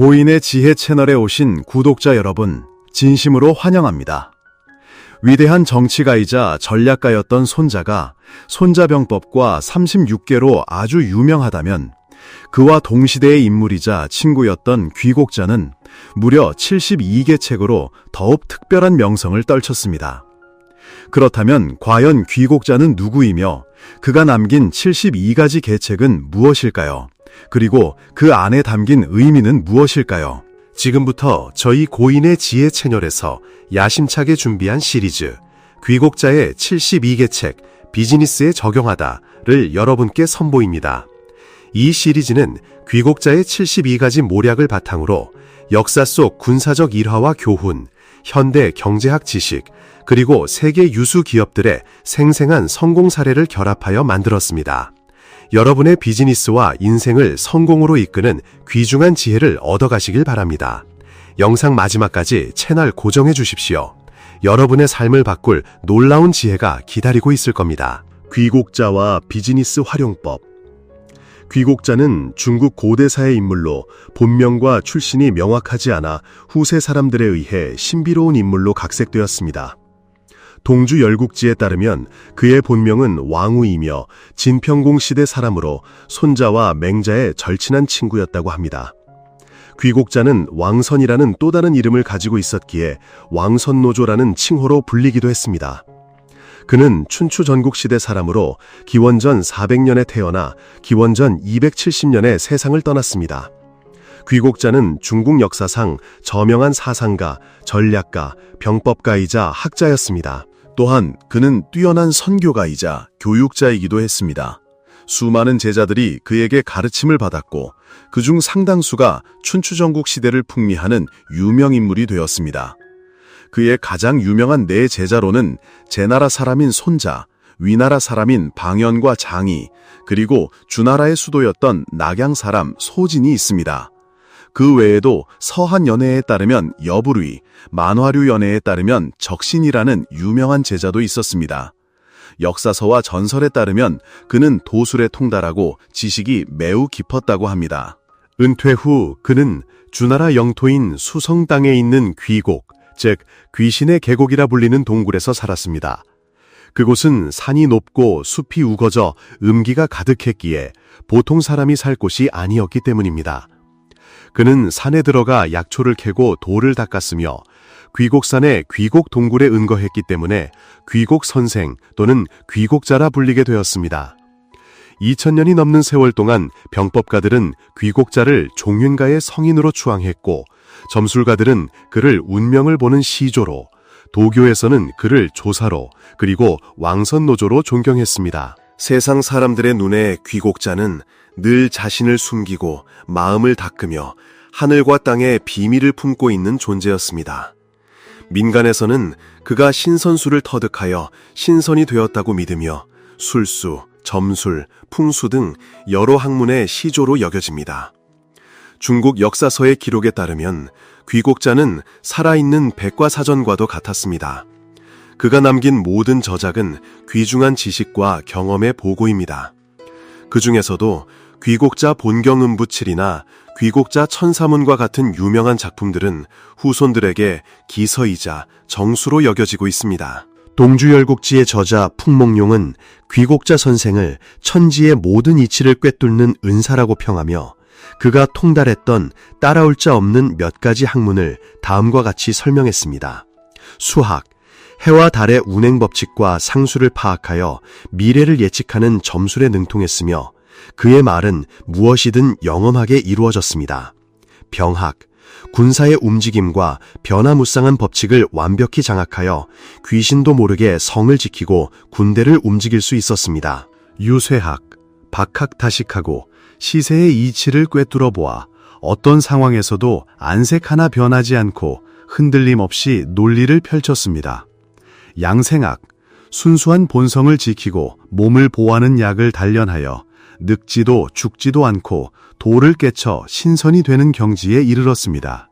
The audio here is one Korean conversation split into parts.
고인의 지혜 채널에 오신 구독자 여러분, 진심으로 환영합니다. 위대한 정치가이자 전략가였던 손자가 손자병법과 36개로 아주 유명하다면 그와 동시대의 인물이자 친구였던 귀곡자는 무려 72개 책으로 더욱 특별한 명성을 떨쳤습니다. 그렇다면 과연 귀곡자는 누구이며 그가 남긴 72가지 계책은 무엇일까요? 그리고 그 안에 담긴 의미는 무엇일까요? 지금부터 저희 고인의 지혜 채널에서 야심차게 준비한 시리즈 귀곡자의 72개 책 비즈니스에 적용하다를 여러분께 선보입니다. 이 시리즈는 귀곡자의 72가지 모략을 바탕으로 역사 속 군사적 일화와 교훈, 현대 경제학 지식, 그리고 세계 유수 기업들의 생생한 성공 사례를 결합하여 만들었습니다. 여러분의 비즈니스와 인생을 성공으로 이끄는 귀중한 지혜를 얻어가시길 바랍니다. 영상 마지막까지 채널 고정해 주십시오. 여러분의 삶을 바꿀 놀라운 지혜가 기다리고 있을 겁니다. 귀곡자와 비즈니스 활용법. 귀곡자는 중국 고대사의 인물로 본명과 출신이 명확하지 않아 후세 사람들에 의해 신비로운 인물로 각색되었습니다. 동주 열국지에 따르면 그의 본명은 왕우이며 진평공 시대 사람으로 손자와 맹자의 절친한 친구였다고 합니다. 귀곡자는 왕선이라는 또 다른 이름을 가지고 있었기에 왕선노조라는 칭호로 불리기도 했습니다. 그는 춘추 전국시대 사람으로 기원전 400년에 태어나 기원전 270년에 세상을 떠났습니다. 귀곡자는 중국 역사상 저명한 사상가, 전략가, 병법가이자 학자였습니다. 또한 그는 뛰어난 선교가이자 교육자이기도 했습니다. 수많은 제자들이 그에게 가르침을 받았고 그중 상당수가 춘추전국 시대를 풍미하는 유명인물이 되었습니다. 그의 가장 유명한 네 제자로는 제나라 사람인 손자, 위나라 사람인 방연과 장이, 그리고 주나라의 수도였던 낙양 사람 소진이 있습니다. 그 외에도 서한 연애에 따르면 여불위, 만화류 연애에 따르면 적신이라는 유명한 제자도 있었습니다. 역사서와 전설에 따르면 그는 도술에 통달하고 지식이 매우 깊었다고 합니다. 은퇴 후 그는 주나라 영토인 수성 땅에 있는 귀곡, 즉 귀신의 계곡이라 불리는 동굴에서 살았습니다. 그곳은 산이 높고 숲이 우거져 음기가 가득했기에 보통 사람이 살 곳이 아니었기 때문입니다. 그는 산에 들어가 약초를 캐고 돌을 닦았으며 귀곡산의 귀곡 동굴에 은거했기 때문에 귀곡 선생 또는 귀곡자라 불리게 되었습니다. 2000년이 넘는 세월 동안 병법가들은 귀곡자를 종윤가의 성인으로 추앙했고 점술가들은 그를 운명을 보는 시조로, 도교에서는 그를 조사로, 그리고 왕선노조로 존경했습니다. 세상 사람들의 눈에 귀곡자는 늘 자신을 숨기고 마음을 닦으며 하늘과 땅에 비밀을 품고 있는 존재였습니다. 민간에서는 그가 신선수를 터득하여 신선이 되었다고 믿으며 술수, 점술, 풍수 등 여러 학문의 시조로 여겨집니다. 중국 역사서의 기록에 따르면 귀곡자는 살아있는 백과사전과도 같았습니다. 그가 남긴 모든 저작은 귀중한 지식과 경험의 보고입니다. 그 중에서도 귀곡자 본경음부칠이나 귀곡자 천사문과 같은 유명한 작품들은 후손들에게 기서이자 정수로 여겨지고 있습니다. 동주열국지의 저자 풍목룡은 귀곡자 선생을 천지의 모든 이치를 꿰뚫는 은사라고 평하며 그가 통달했던 따라올 자 없는 몇 가지 학문을 다음과 같이 설명했습니다. 수학, 해와 달의 운행 법칙과 상수를 파악하여 미래를 예측하는 점술에 능통했으며 그의 말은 무엇이든 영험하게 이루어졌습니다. 병학, 군사의 움직임과 변화무쌍한 법칙을 완벽히 장악하여 귀신도 모르게 성을 지키고 군대를 움직일 수 있었습니다. 유쇠학, 박학다식하고 시세의 이치를 꿰뚫어 보아 어떤 상황에서도 안색 하나 변하지 않고 흔들림 없이 논리를 펼쳤습니다. 양생학, 순수한 본성을 지키고 몸을 보호하는 약을 단련하여 늙지도 죽지도 않고 돌을 깨쳐 신선이 되는 경지에 이르렀습니다.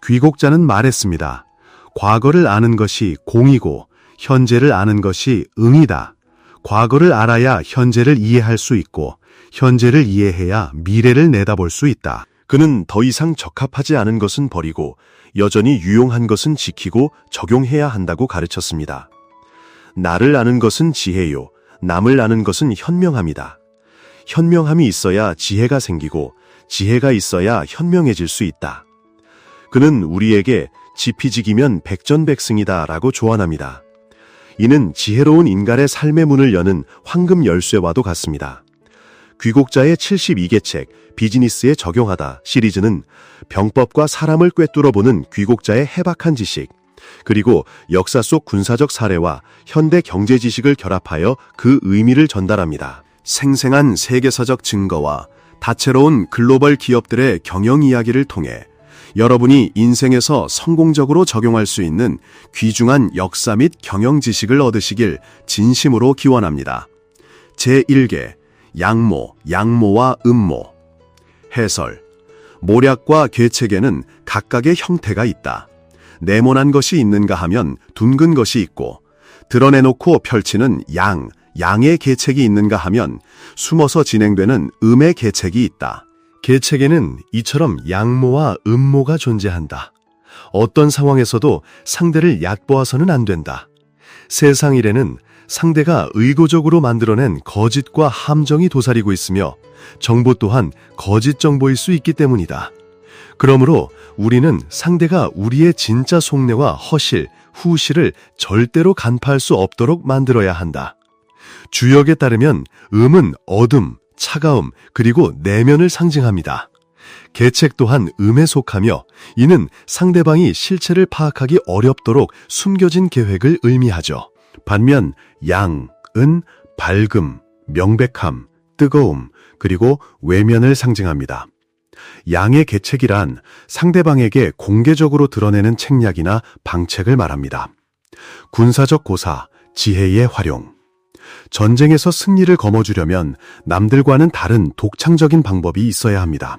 귀곡자는 말했습니다. 과거를 아는 것이 공이고 현재를 아는 것이 응이다. 과거를 알아야 현재를 이해할 수 있고 현재를 이해해야 미래를 내다볼 수 있다. 그는 더 이상 적합하지 않은 것은 버리고 여전히 유용한 것은 지키고 적용해야 한다고 가르쳤습니다. 나를 아는 것은 지혜요, 남을 아는 것은 현명함이다. 현명함이 있어야 지혜가 생기고 지혜가 있어야 현명해질 수 있다. 그는 우리에게 지피지기면 백전백승이다 라고 조언합니다. 이는 지혜로운 인간의 삶의 문을 여는 황금 열쇠와도 같습니다. 귀곡자의 72개 책 비즈니스에 적용하다 시리즈는 병법과 사람을 꿰뚫어보는 귀곡자의 해박한 지식, 그리고 역사 속 군사적 사례와 현대 경제 지식을 결합하여 그 의미를 전달합니다. 생생한 세계사적 증거와 다채로운 글로벌 기업들의 경영 이야기를 통해 여러분이 인생에서 성공적으로 적용할 수 있는 귀중한 역사 및 경영 지식을 얻으시길 진심으로 기원합니다. 제1개 양모, 양모와 음모. 해설. 모략과 괴책에는 각각의 형태가 있다. 네모난 것이 있는가 하면 둥근 것이 있고, 드러내놓고 펼치는 양의 계책이 있는가 하면 숨어서 진행되는 음의 계책이 있다. 계책에는 이처럼 양모와 음모가 존재한다. 어떤 상황에서도 상대를 얕보아서는 안 된다. 세상 일에는 상대가 의도적으로 만들어낸 거짓과 함정이 도사리고 있으며 정보 또한 거짓 정보일 수 있기 때문이다. 그러므로 우리는 상대가 우리의 진짜 속내와 허실, 후실을 절대로 간파할 수 없도록 만들어야 한다. 주역에 따르면 음은 어둠, 차가움, 그리고 내면을 상징합니다. 계책 또한 음에 속하며 이는 상대방이 실체를 파악하기 어렵도록 숨겨진 계획을 의미하죠. 반면 양은 밝음, 명백함, 뜨거움, 그리고 외면을 상징합니다. 양의 계책이란 상대방에게 공개적으로 드러내는 책략이나 방책을 말합니다. 군사적 고사, 지혜의 활용. 전쟁에서 승리를 거머쥐려면 남들과는 다른 독창적인 방법이 있어야 합니다.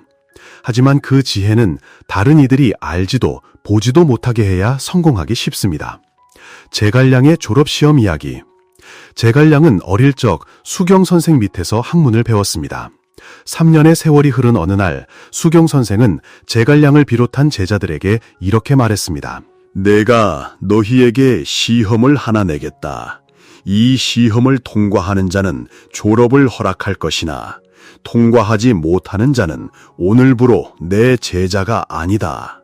하지만 그 지혜는 다른 이들이 알지도 보지도 못하게 해야 성공하기 쉽습니다. 제갈량의 졸업시험 이야기. 제갈량은 어릴 적 수경 선생 밑에서 학문을 배웠습니다. 3년의 세월이 흐른 어느 날 수경 선생은 제갈량을 비롯한 제자들에게 이렇게 말했습니다. 내가 너희에게 시험을 하나 내겠다. 이 시험을 통과하는 자는 졸업을 허락할 것이나 통과하지 못하는 자는 오늘부로 내 제자가 아니다.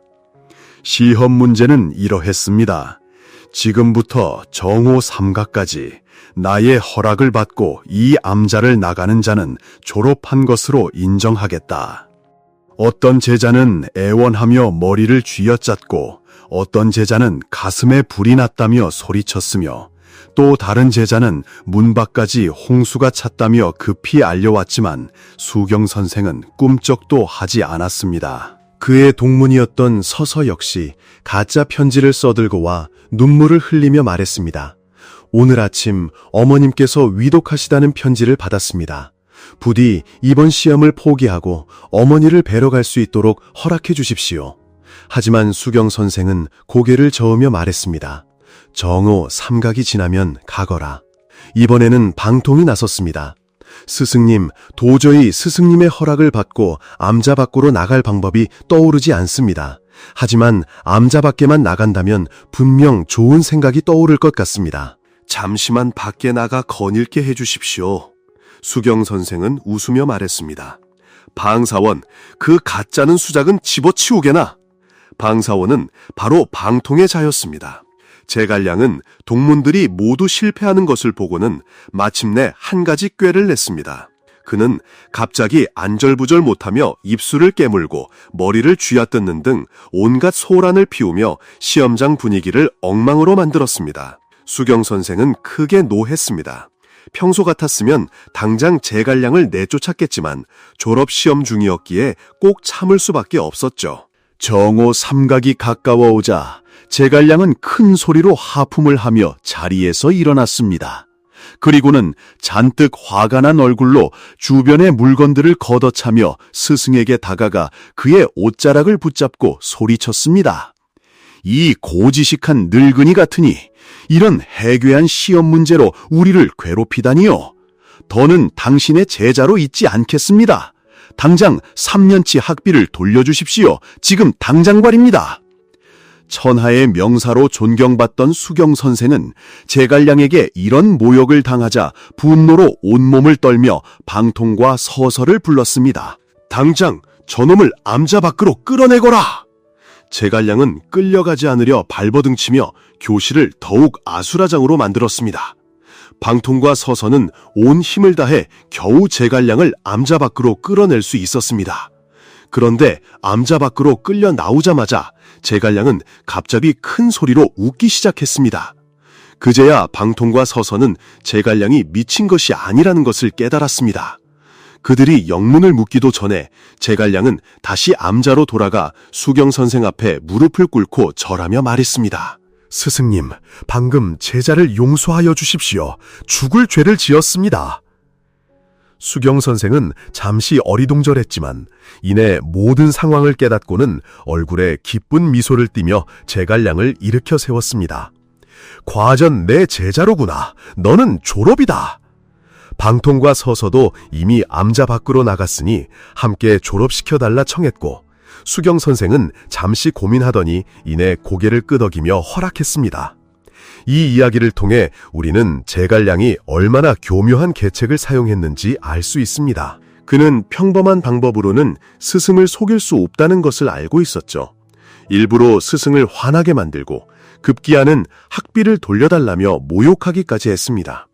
시험 문제는 이러했습니다. 지금부터 정오 삼가까지 나의 허락을 받고 이 암자를 나가는 자는 졸업한 것으로 인정하겠다. 어떤 제자는 애원하며 머리를 쥐어짰고 어떤 제자는 가슴에 불이 났다며 소리쳤으며 또 다른 제자는 문 밖까지 홍수가 찼다며 급히 알려왔지만 수경 선생은 꿈쩍도 하지 않았습니다. 그의 동문이었던 서서 역시 가짜 편지를 써들고 와 눈물을 흘리며 말했습니다. 오늘 아침 어머님께서 위독하시다는 편지를 받았습니다. 부디 이번 시험을 포기하고 어머니를 뵈러 갈 수 있도록 허락해 주십시오. 하지만 수경 선생은 고개를 저으며 말했습니다. 정오 삼각이 지나면 가거라. 이번에는 방통이 나섰습니다. 스승님, 도저히 스승님의 허락을 받고 암자 밖으로 나갈 방법이 떠오르지 않습니다. 하지만 암자 밖에만 나간다면 분명 좋은 생각이 떠오를 것 같습니다. 잠시만 밖에 나가 거닐게 해주십시오. 수경 선생은 웃으며 말했습니다. 방사원, 그 가짜는 수작은 집어치우게나. 방사원은 바로 방통의 자였습니다. 제갈량은 동문들이 모두 실패하는 것을 보고는 마침내 한 가지 꾀를 냈습니다. 그는 갑자기 안절부절 못하며 입술을 깨물고 머리를 쥐어뜯는 등 온갖 소란을 피우며 시험장 분위기를 엉망으로 만들었습니다. 수경 선생은 크게 노했습니다. 평소 같았으면 당장 제갈량을 내쫓았겠지만 졸업시험 중이었기에 꼭 참을 수밖에 없었죠. 정오 삼각이 가까워오자 제갈량은 큰 소리로 하품을 하며 자리에서 일어났습니다. 그리고는 잔뜩 화가 난 얼굴로 주변의 물건들을 걷어차며 스승에게 다가가 그의 옷자락을 붙잡고 소리쳤습니다. 이 고지식한 늙은이 같으니 이런 해괴한 시험 문제로 우리를 괴롭히다니요. 더는 당신의 제자로 있지 않겠습니다. 당장 3년치 학비를 돌려주십시오. 지금 당장 말입니다. 천하의 명사로 존경받던 수경 선생은 제갈량에게 이런 모욕을 당하자 분노로 온몸을 떨며 방통과 서서를 불렀습니다. 당장 저놈을 암자 밖으로 끌어내거라! 제갈량은 끌려가지 않으려 발버둥치며 교실을 더욱 아수라장으로 만들었습니다. 방통과 서서는 온 힘을 다해 겨우 제갈량을 암자 밖으로 끌어낼 수 있었습니다. 그런데 암자 밖으로 끌려 나오자마자 제갈량은 갑자기 큰 소리로 웃기 시작했습니다. 그제야 방통과 서서는 제갈량이 미친 것이 아니라는 것을 깨달았습니다. 그들이 영문을 묻기도 전에 제갈량은 다시 암자로 돌아가 수경 선생 앞에 무릎을 꿇고 절하며 말했습니다. 스승님, 방금 제자를 용서하여 주십시오. 죽을 죄를 지었습니다. 수경 선생은 잠시 어리둥절했지만 이내 모든 상황을 깨닫고는 얼굴에 기쁜 미소를 띠며 제갈량을 일으켜 세웠습니다. 과전 내 제자로구나. 너는 졸업이다. 방통과 서서도 이미 암자 밖으로 나갔으니 함께 졸업시켜달라 청했고 수경 선생은 잠시 고민하더니 이내 고개를 끄덕이며 허락했습니다. 이 이야기를 통해 우리는 제갈량이 얼마나 교묘한 계책을 사용했는지 알 수 있습니다. 그는 평범한 방법으로는 스승을 속일 수 없다는 것을 알고 있었죠. 일부러 스승을 화나게 만들고 급기야는 학비를 돌려달라며 모욕하기까지 했습니다.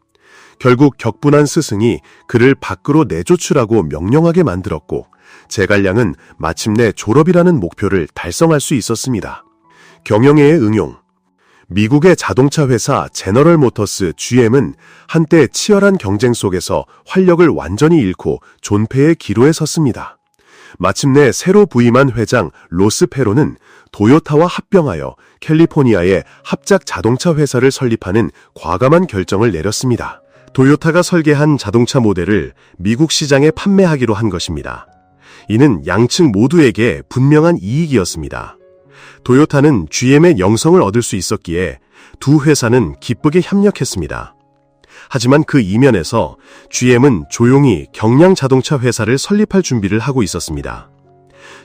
결국 격분한 스승이 그를 밖으로 내조출하고 명령하게 만들었고 제갈량은 마침내 졸업이라는 목표를 달성할 수 있었습니다. 경영애의 응용. 미국의 자동차 회사 제너럴 모터스 GM은 한때 치열한 경쟁 속에서 활력을 완전히 잃고 존폐의 기로에 섰습니다. 마침내 새로 부임한 회장 로스 페로는 도요타와 합병하여 캘리포니아에 합작 자동차 회사를 설립하는 과감한 결정을 내렸습니다. 도요타가 설계한 자동차 모델을 미국 시장에 판매하기로 한 것입니다. 이는 양측 모두에게 분명한 이익이었습니다. 도요타는 GM의 영성을 얻을 수 있었기에 두 회사는 기쁘게 협력했습니다. 하지만 그 이면에서 GM은 조용히 경량 자동차 회사를 설립할 준비를 하고 있었습니다.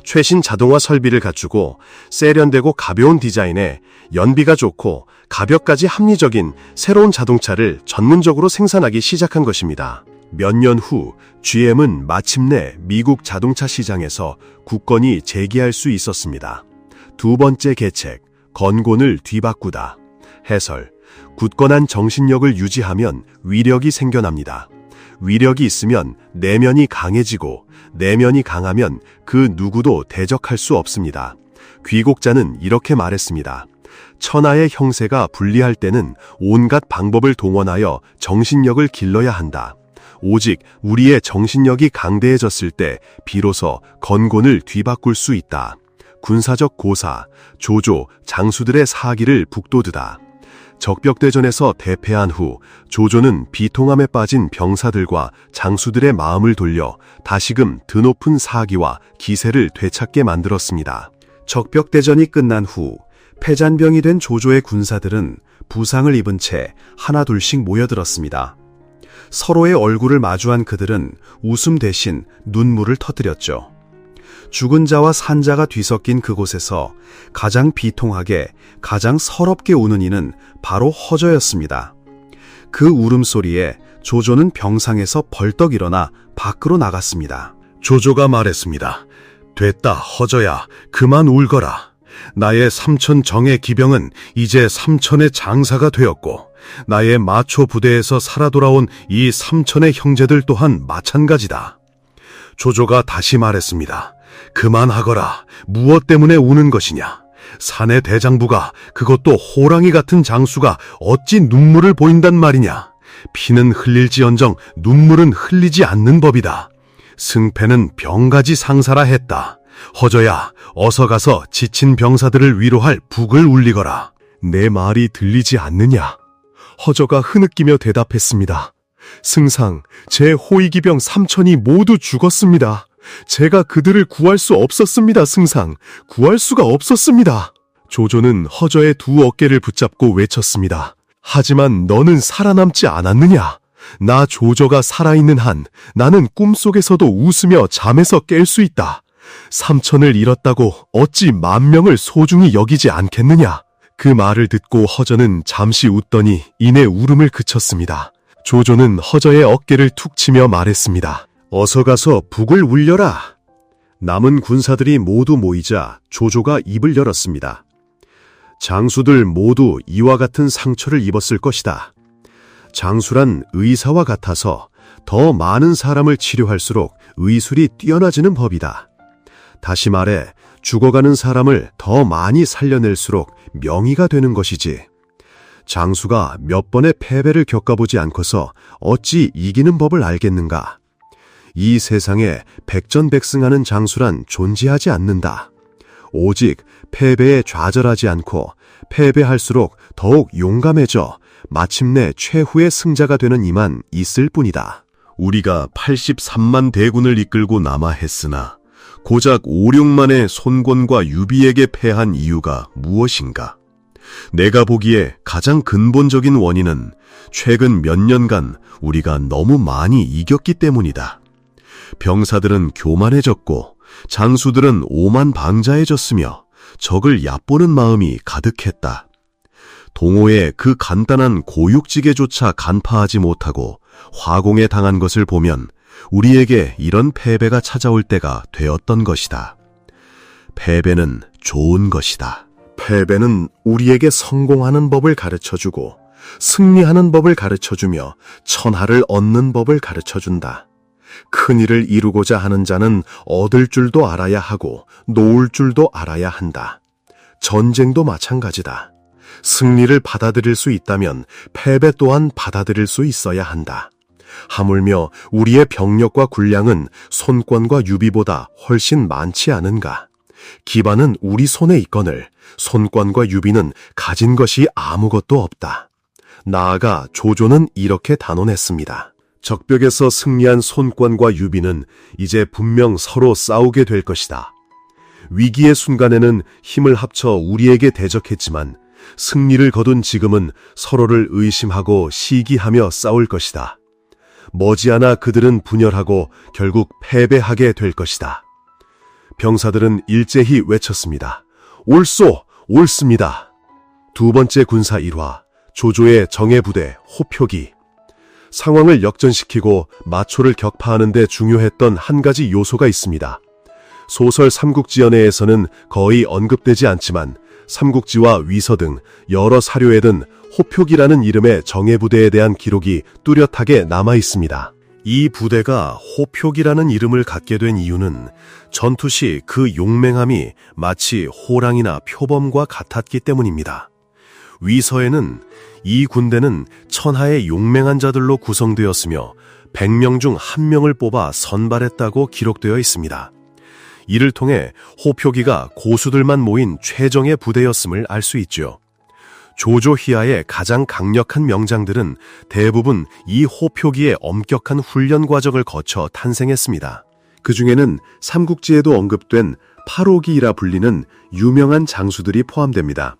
최신 자동화 설비를 갖추고 세련되고 가벼운 디자인에 연비가 좋고 가격까지 합리적인 새로운 자동차를 전문적으로 생산하기 시작한 것입니다. 몇 년 후 GM은 마침내 미국 자동차 시장에서 굳건히 재기할 수 있었습니다. 두 번째 계책, 건곤을 뒤바꾸다. 해설, 굳건한 정신력을 유지하면 위력이 생겨납니다. 위력이 있으면 내면이 강해지고 내면이 강하면 그 누구도 대적할 수 없습니다. 귀곡자는 이렇게 말했습니다. 천하의 형세가 불리할 때는 온갖 방법을 동원하여 정신력을 길러야 한다. 오직 우리의 정신력이 강대해졌을 때 비로소 건곤을 뒤바꿀 수 있다. 군사적 고사, 조조, 장수들의 사기를 북돋우다. 적벽대전에서 대패한 후 조조는 비통함에 빠진 병사들과 장수들의 마음을 돌려 다시금 드높은 사기와 기세를 되찾게 만들었습니다. 적벽대전이 끝난 후 패잔병이 된 조조의 군사들은 부상을 입은 채 하나둘씩 모여들었습니다. 서로의 얼굴을 마주한 그들은 웃음 대신 눈물을 터뜨렸죠. 죽은 자와 산 자가 뒤섞인 그곳에서 가장 비통하게, 가장 서럽게 우는 이는 바로 허저였습니다. 그 울음소리에 조조는 병상에서 벌떡 일어나 밖으로 나갔습니다. 조조가 말했습니다. 됐다, 허저야. 그만 울거라. 나의 삼천 정의 기병은 이제 삼천의 장사가 되었고 나의 마초 부대에서 살아 돌아온 이 삼천의 형제들 또한 마찬가지다. 조조가 다시 말했습니다. 그만하거라. 무엇 때문에 우는 것이냐? 산의 대장부가, 그것도 호랑이 같은 장수가 어찌 눈물을 보인단 말이냐? 피는 흘릴지언정 눈물은 흘리지 않는 법이다. 승패는 병가지 상사라 했다. 허저야, 어서 가서 지친 병사들을 위로할 북을 울리거라. 내 말이 들리지 않느냐? 허저가 흐느끼며 대답했습니다. 승상, 제 호위기병 3천이 모두 죽었습니다. 제가 그들을 구할 수 없었습니다, 승상. 구할 수가 없었습니다. 조조는 허저의 두 어깨를 붙잡고 외쳤습니다. 하지만 너는 살아남지 않았느냐? 나 조조가 살아있는 한 나는 꿈속에서도 웃으며 잠에서 깰 수 있다. 삼천을 잃었다고 어찌 만명을 소중히 여기지 않겠느냐. 그 말을 듣고 허저는 잠시 웃더니 이내 울음을 그쳤습니다. 조조는 허저의 어깨를 툭 치며 말했습니다. 어서 가서 북을 울려라. 남은 군사들이 모두 모이자 조조가 입을 열었습니다. 장수들 모두 이와 같은 상처를 입었을 것이다. 장수란 의사와 같아서 더 많은 사람을 치료할수록 의술이 뛰어나지는 법이다. 다시 말해 죽어가는 사람을 더 많이 살려낼수록 명의가 되는 것이지. 장수가 몇 번의 패배를 겪어보지 않고서 어찌 이기는 법을 알겠는가. 이 세상에 백전백승하는 장수란 존재하지 않는다. 오직 패배에 좌절하지 않고 패배할수록 더욱 용감해져 마침내 최후의 승자가 되는 이만 있을 뿐이다. 우리가 83만 대군을 이끌고 남하했으나 고작 5, 6만의 손권과 유비에게 패한 이유가 무엇인가? 내가 보기에 가장 근본적인 원인은 최근 몇 년간 우리가 너무 많이 이겼기 때문이다. 병사들은 교만해졌고 장수들은 오만방자해졌으며 적을 얕보는 마음이 가득했다. 동호의 그 간단한 고육지계조차 간파하지 못하고 화공에 당한 것을 보면 우리에게 이런 패배가 찾아올 때가 되었던 것이다. 패배는 좋은 것이다. 패배는 우리에게 성공하는 법을 가르쳐주고 승리하는 법을 가르쳐주며 천하를 얻는 법을 가르쳐준다. 큰일을 이루고자 하는 자는 얻을 줄도 알아야 하고 놓을 줄도 알아야 한다. 전쟁도 마찬가지다. 승리를 받아들일 수 있다면 패배 또한 받아들일 수 있어야 한다. 하물며 우리의 병력과 군량은 손권과 유비보다 훨씬 많지 않은가. 기반은 우리 손에 있거늘 손권과 유비는 가진 것이 아무것도 없다. 나아가 조조는 이렇게 단언했습니다. 적벽에서 승리한 손권과 유비는 이제 분명 서로 싸우게 될 것이다. 위기의 순간에는 힘을 합쳐 우리에게 대적했지만 승리를 거둔 지금은 서로를 의심하고 시기하며 싸울 것이다. 머지않아 그들은 분열하고 결국 패배하게 될 것이다. 병사들은 일제히 외쳤습니다. 옳소, 옳습니다. 두 번째 군사 일화, 조조의 정예부대 호표기. 상황을 역전시키고 마초를 격파하는 데 중요했던 한 가지 요소가 있습니다. 소설 삼국지연애에서는 거의 언급되지 않지만 삼국지와 위서 등 여러 사료에든 호표기라는 이름의 정예부대에 대한 기록이 뚜렷하게 남아 있습니다. 이 부대가 호표기라는 이름을 갖게 된 이유는 전투 시 그 용맹함이 마치 호랑이나 표범과 같았기 때문입니다. 위서에는 이 군대는 천하의 용맹한 자들로 구성되었으며 100명 중 1명을 뽑아 선발했다고 기록되어 있습니다. 이를 통해 호표기가 고수들만 모인 최정예 부대였음을 알 수 있죠. 조조희하의 가장 강력한 명장들은 대부분 이 호표기의 엄격한 훈련 과정을 거쳐 탄생했습니다. 그 중에는 삼국지에도 언급된 8호기이라 불리는 유명한 장수들이 포함됩니다.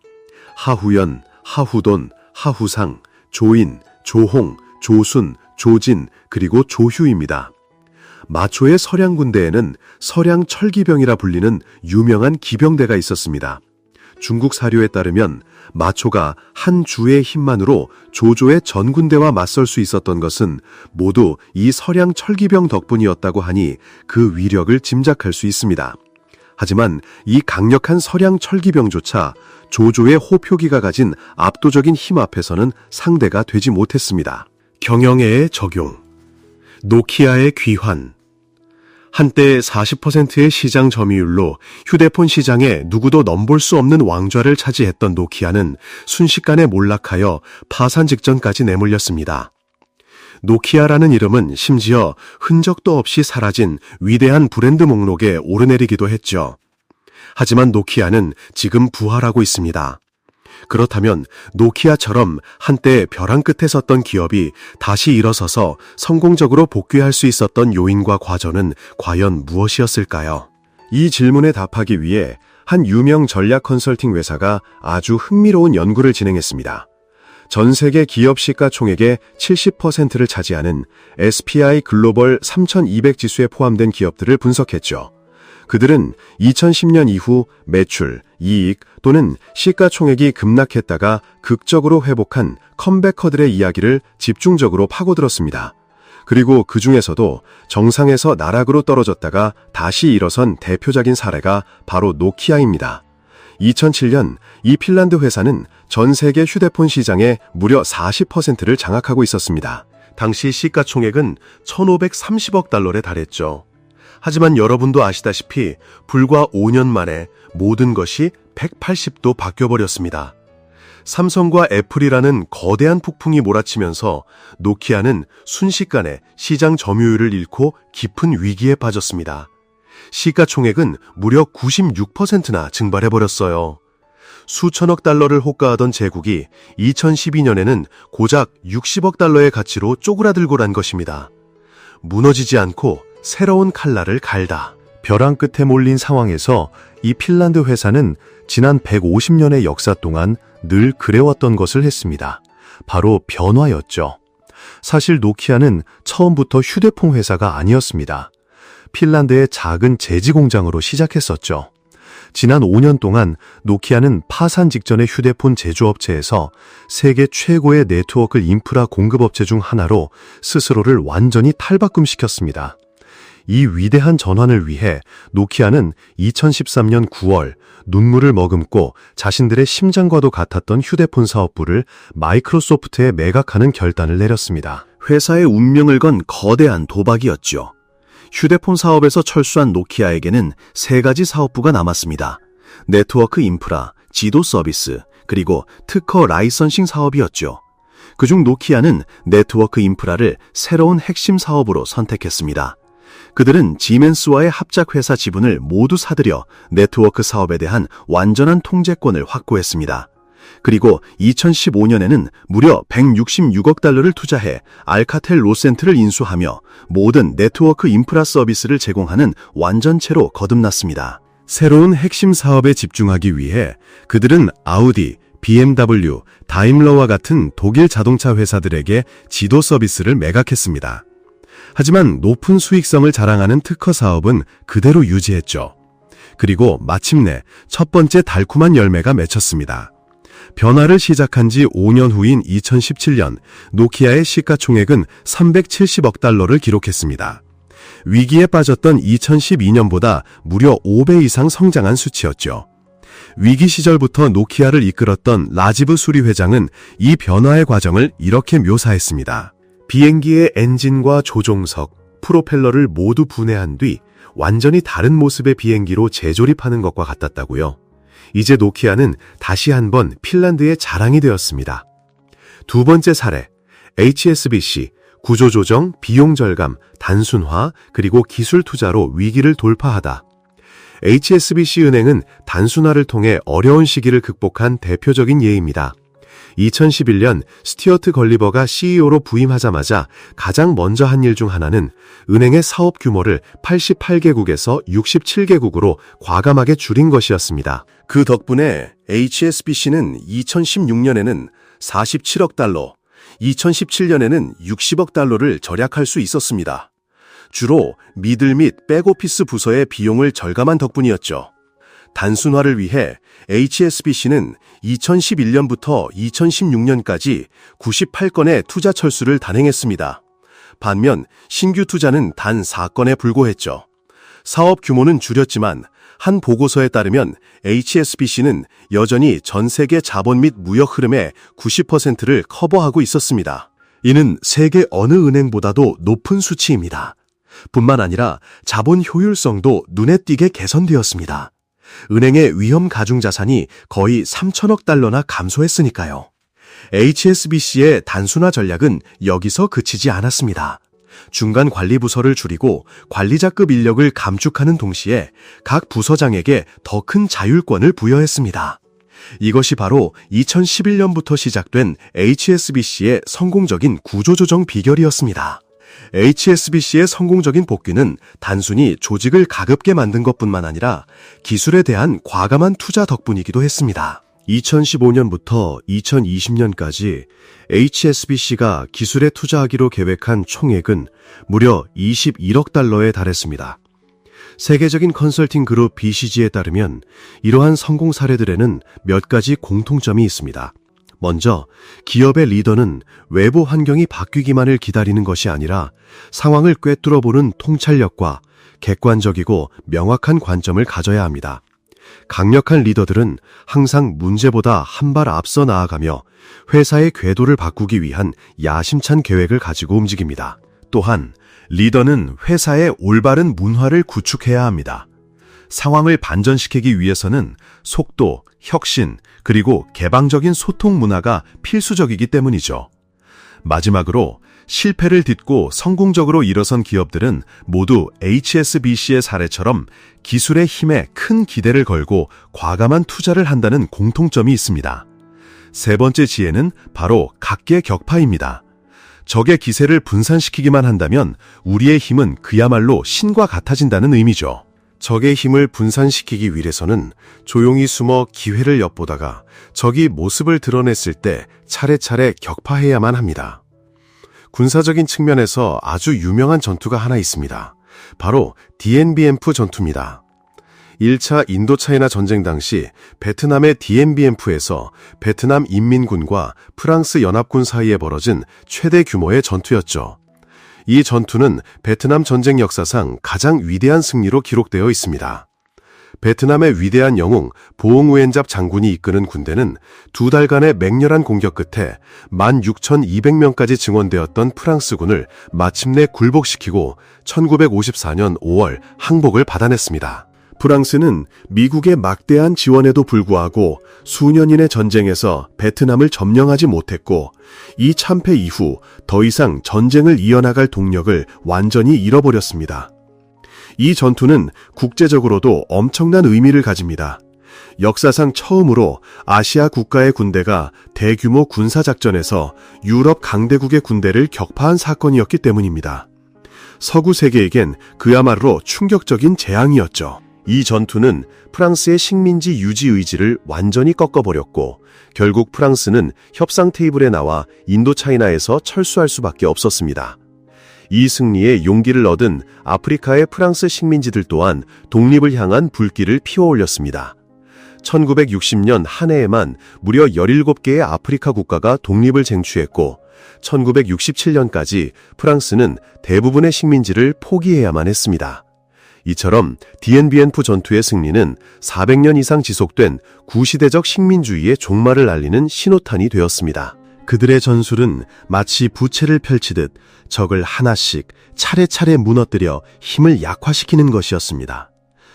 하후연, 하후돈, 하후상, 조인, 조홍, 조순, 조진, 그리고 조휴입니다. 마초의 서량군대에는 서량철기병이라 불리는 유명한 기병대가 있었습니다. 중국 사료에 따르면 마초가 한 주의 힘만으로 조조의 전군대와 맞설 수 있었던 것은 모두 이 서량철기병 덕분이었다고 하니 그 위력을 짐작할 수 있습니다. 하지만 이 강력한 서량철기병조차 조조의 호표기가 가진 압도적인 힘 앞에서는 상대가 되지 못했습니다. 경영애의 적용, 노키아의 귀환. 한때 40%의 시장 점유율로 휴대폰 시장에 누구도 넘볼 수 없는 왕좌를 차지했던 노키아는 순식간에 몰락하여 파산 직전까지 내몰렸습니다. 노키아라는 이름은 심지어 흔적도 없이 사라진 위대한 브랜드 목록에 오르내리기도 했죠. 하지만 노키아는 지금 부활하고 있습니다. 그렇다면 노키아처럼 한때 벼랑 끝에 섰던 기업이 다시 일어서서 성공적으로 복귀할 수 있었던 요인과 과정은 과연 무엇이었을까요? 이 질문에 답하기 위해 한 유명 전략 컨설팅 회사가 아주 흥미로운 연구를 진행했습니다. 전 세계 기업 시가총액의 70%를 차지하는 SPI 글로벌 3200 지수에 포함된 기업들을 분석했죠. 그들은 2010년 이후 매출, 이익 또는 시가총액이 급락했다가 극적으로 회복한 컴백커들의 이야기를 집중적으로 파고들었습니다. 그리고 그 중에서도 정상에서 나락으로 떨어졌다가 다시 일어선 대표적인 사례가 바로 노키아입니다. 2007년 이 핀란드 회사는 전 세계 휴대폰 시장의 무려 40%를 장악하고 있었습니다. 당시 시가총액은 1,530억 달러에 달했죠. 하지만 여러분도 아시다시피 불과 5년 만에 모든 것이 180도 바뀌어버렸습니다. 삼성과 애플이라는 거대한 폭풍이 몰아치면서 노키아는 순식간에 시장 점유율을 잃고 깊은 위기에 빠졌습니다. 시가총액은 무려 96%나 증발해버렸어요. 수천억 달러를 호가하던 제국이 2012년에는 고작 60억 달러의 가치로 쪼그라들고 란 것입니다. 무너지지 않고 새로운 칼날을 갈다. 벼랑 끝에 몰린 상황에서 이 핀란드 회사는 지난 150년의 역사 동안 늘 그래왔던 것을 했습니다. 바로 변화였죠. 사실 노키아는 처음부터 휴대폰 회사가 아니었습니다. 핀란드의 작은 제지 공장으로 시작했었죠. 지난 5년 동안 노키아는 파산 직전의 휴대폰 제조업체에서 세계 최고의 네트워크 인프라 공급업체 중 하나로 스스로를 완전히 탈바꿈시켰습니다. 이 위대한 전환을 위해 노키아는 2013년 9월 눈물을 머금고 자신들의 심장과도 같았던 휴대폰 사업부를 마이크로소프트에 매각하는 결단을 내렸습니다. 회사의 운명을 건 거대한 도박이었죠. 휴대폰 사업에서 철수한 노키아에게는 3가지 사업부가 남았습니다. 네트워크 인프라, 지도 서비스, 그리고 특허 라이선싱 사업이었죠. 그중 노키아는 네트워크 인프라를 새로운 핵심 사업으로 선택했습니다. 그들은 지멘스와의 합작회사 지분을 모두 사들여 네트워크 사업에 대한 완전한 통제권을 확보했습니다. 그리고 2015년에는 무려 166억 달러를 투자해 알카텔 로센트를 인수하며 모든 네트워크 인프라 서비스를 제공하는 완전체로 거듭났습니다. 새로운 핵심 사업에 집중하기 위해 그들은 아우디, BMW, 다임러와 같은 독일 자동차 회사들에게 지도 서비스를 매각했습니다. 하지만 높은 수익성을 자랑하는 특허 사업은 그대로 유지했죠. 그리고 마침내 첫 번째 달콤한 열매가 맺혔습니다. 변화를 시작한 지 5년 후인 2017년 노키아의 시가총액은 370억 달러를 기록했습니다. 위기에 빠졌던 2012년보다 무려 5배 이상 성장한 수치였죠. 위기 시절부터 노키아를 이끌었던 라지브 수리 회장은 이 변화의 과정을 이렇게 묘사했습니다. 비행기의 엔진과 조종석, 프로펠러를 모두 분해한 뒤 완전히 다른 모습의 비행기로 재조립하는 것과 같았다고요. 이제 노키아는 다시 한번 핀란드의 자랑이 되었습니다. 두 번째 사례, HSBC, 구조조정, 비용 절감, 단순화, 그리고 기술 투자로 위기를 돌파하다. HSBC 은행은 단순화를 통해 어려운 시기를 극복한 대표적인 예입니다. 2011년 스튜어트 걸리버가 CEO로 부임하자마자 가장 먼저 한 일 중 하나는 은행의 사업 규모를 88개국에서 67개국으로 과감하게 줄인 것이었습니다. 그 덕분에 HSBC는 2016년에는 47억 달러, 2017년에는 60억 달러를 절약할 수 있었습니다. 주로 미들 및 백오피스 부서의 비용을 절감한 덕분이었죠. 단순화를 위해 HSBC는 2011년부터 2016년까지 98건의 투자 철수를 단행했습니다. 반면 신규 투자는 단 4건에 불과했죠. 사업 규모는 줄였지만 한 보고서에 따르면 HSBC는 여전히 전 세계 자본 및 무역 흐름의 90%를 커버하고 있었습니다. 이는 세계 어느 은행보다도 높은 수치입니다. 뿐만 아니라 자본 효율성도 눈에 띄게 개선되었습니다. 은행의 위험 가중 자산이 거의 3천억 달러나 감소했으니까요. HSBC의 단순화 전략은 여기서 그치지 않았습니다. 중간 관리 부서를 줄이고 관리자급 인력을 감축하는 동시에 각 부서장에게 더 큰 자율권을 부여했습니다. 이것이 바로 2011년부터 시작된 HSBC의 성공적인 구조조정 비결이었습니다. HSBC의 성공적인 복귀는 단순히 조직을 가급게 만든 것뿐만 아니라 기술에 대한 과감한 투자 덕분이기도 했습니다. 2015년부터 2020년까지 HSBC가 기술에 투자하기로 계획한 총액은 무려 21억 달러에 달했습니다. 세계적인 컨설팅 그룹 BCG에 따르면 이러한 성공 사례들에는 몇 가지 공통점이 있습니다. 먼저 기업의 리더는 외부 환경이 바뀌기만을 기다리는 것이 아니라 상황을 꿰뚫어보는 통찰력과 객관적이고 명확한 관점을 가져야 합니다. 강력한 리더들은 항상 문제보다 한 발 앞서 나아가며 회사의 궤도를 바꾸기 위한 야심찬 계획을 가지고 움직입니다. 또한 리더는 회사의 올바른 문화를 구축해야 합니다. 상황을 반전시키기 위해서는 속도, 혁신, 그리고 개방적인 소통 문화가 필수적이기 때문이죠. 마지막으로 실패를 딛고 성공적으로 일어선 기업들은 모두 HSBC의 사례처럼 기술의 힘에 큰 기대를 걸고 과감한 투자를 한다는 공통점이 있습니다. 세 번째 지혜는 바로 각계격파입니다. 적의 기세를 분산시키기만 한다면 우리의 힘은 그야말로 신과 같아진다는 의미죠. 적의 힘을 분산시키기 위해서는 조용히 숨어 기회를 엿보다가 적이 모습을 드러냈을 때 차례차례 격파해야만 합니다. 군사적인 측면에서 아주 유명한 전투가 하나 있습니다. 바로 DNBM프 전투입니다. 1차 인도차이나 전쟁 당시 베트남의 DNBM프에서 베트남 인민군과 프랑스 연합군 사이에 벌어진 최대 규모의 전투였죠. 이 전투는 베트남 전쟁 역사상 가장 위대한 승리로 기록되어 있습니다. 베트남의 위대한 영웅 보옹우엔잡 장군이 이끄는 군대는 2달간의 맹렬한 공격 끝에 16,200명까지 증원되었던 프랑스군을 마침내 굴복시키고 1954년 5월 항복을 받아냈습니다. 프랑스는 미국의 막대한 지원에도 불구하고 수년인의 전쟁에서 베트남을 점령하지 못했고 이 참패 이후 더 이상 전쟁을 이어나갈 동력을 완전히 잃어버렸습니다. 이 전투는 국제적으로도 엄청난 의미를 가집니다. 역사상 처음으로 아시아 국가의 군대가 대규모 군사작전에서 유럽 강대국의 군대를 격파한 사건이었기 때문입니다. 서구 세계에겐 그야말로 충격적인 재앙이었죠. 이 전투는 프랑스의 식민지 유지 의지를 완전히 꺾어버렸고 결국 프랑스는 협상 테이블에 나와 인도차이나에서 철수할 수밖에 없었습니다. 이 승리에 용기를 얻은 아프리카의 프랑스 식민지들 또한 독립을 향한 불길을 피워올렸습니다. 1960년 한 해에만 무려 17개의 아프리카 국가가 독립을 쟁취했고 1967년까지 프랑스는 대부분의 식민지를 포기해야만 했습니다. 이처럼 DNBM프 전투의 승리는 400년 이상 지속된 구시대적 식민주의의 종말을 알리는 신호탄이 되었습니다. 그들의 전술은 마치 부채를 펼치듯 적을 하나씩 차례차례 무너뜨려 힘을 약화시키는 것이었습니다.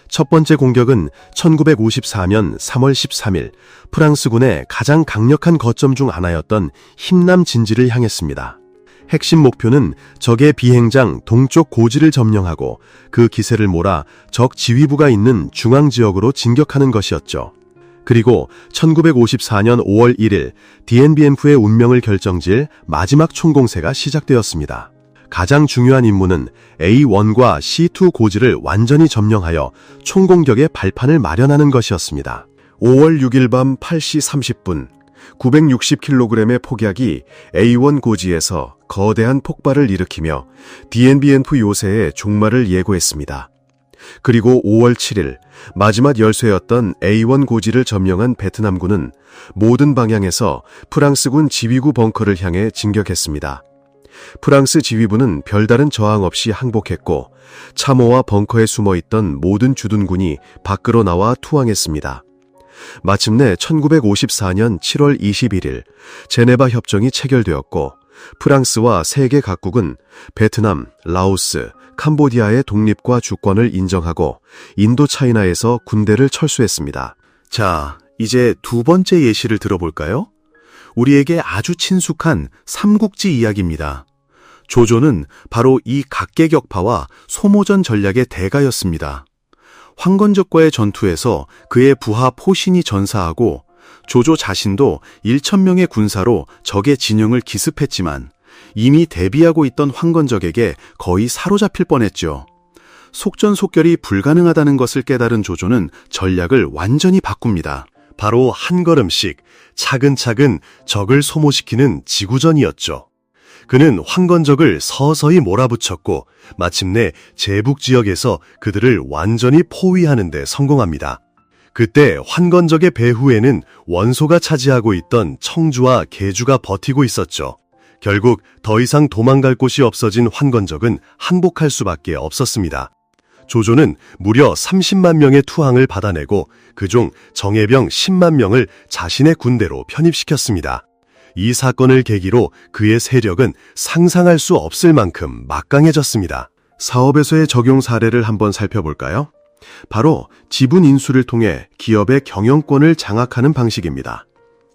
첫 번째 공격은 1954년 3월 13일 프랑스군의 가장 강력한 거점 중 하나였던 힘남 진지를 향했습니다. 핵심 목표는 적의 비행장 동쪽 고지를 점령하고 그 기세를 몰아 적 지휘부가 있는 중앙지역으로 진격하는 것이었죠. 그리고 1954년 5월 1일 DNBM프의 운명을 결정질 마지막 총공세가 시작되었습니다. 가장 중요한 임무는 A1과 C2 고지를 완전히 점령하여 총공격의 발판을 마련하는 것이었습니다. 5월 6일 밤 8시 30분 960kg의 폭약이 A1 고지에서 거대한 폭발을 일으키며 DNBM프 요새의 종말을 예고했습니다. 그리고 5월 7일 마지막 열쇠였던 A1 고지를 점령한 베트남군은 모든 방향에서 프랑스군 지휘구 벙커를 향해 진격했습니다. 프랑스 지휘부는 별다른 저항 없이 항복했고 참호와 벙커에 숨어있던 모든 주둔군이 밖으로 나와 투항했습니다. 마침내 1954년 7월 21일 제네바 협정이 체결되었고 프랑스와 세계 각국은 베트남, 라오스, 캄보디아의 독립과 주권을 인정하고 인도차이나에서 군대를 철수했습니다. 자, 이제 두 번째 예시를 들어볼까요? 우리에게 아주 친숙한 삼국지 이야기입니다. 조조는 바로 이 각계격파와 소모전 전략의 대가였습니다. 황건적과의 전투에서 그의 부하 포신이 전사하고 조조 자신도 1,000명의 군사로 적의 진영을 기습했지만 이미 대비하고 있던 황건적에게 거의 사로잡힐 뻔했죠. 속전속결이 불가능하다는 것을 깨달은 조조는 전략을 완전히 바꿉니다. 바로 한 걸음씩 차근차근 적을 소모시키는 지구전이었죠. 그는 황건적을 서서히 몰아붙였고 마침내 제북 지역에서 그들을 완전히 포위하는 데 성공합니다. 그때 황건적의 배후에는 원소가 차지하고 있던 청주와 계주가 버티고 있었죠. 결국 더 이상 도망갈 곳이 없어진 황건적은 항복할 수밖에 없었습니다. 조조는 무려 30만 명의 투항을 받아내고 그중 정예병 10만 명을 자신의 군대로 편입시켰습니다. 이 사건을 계기로 그의 세력은 상상할 수 없을 만큼 막강해졌습니다. 사업에서의 적용 사례를 한번 살펴볼까요? 바로 지분 인수를 통해 기업의 경영권을 장악하는 방식입니다.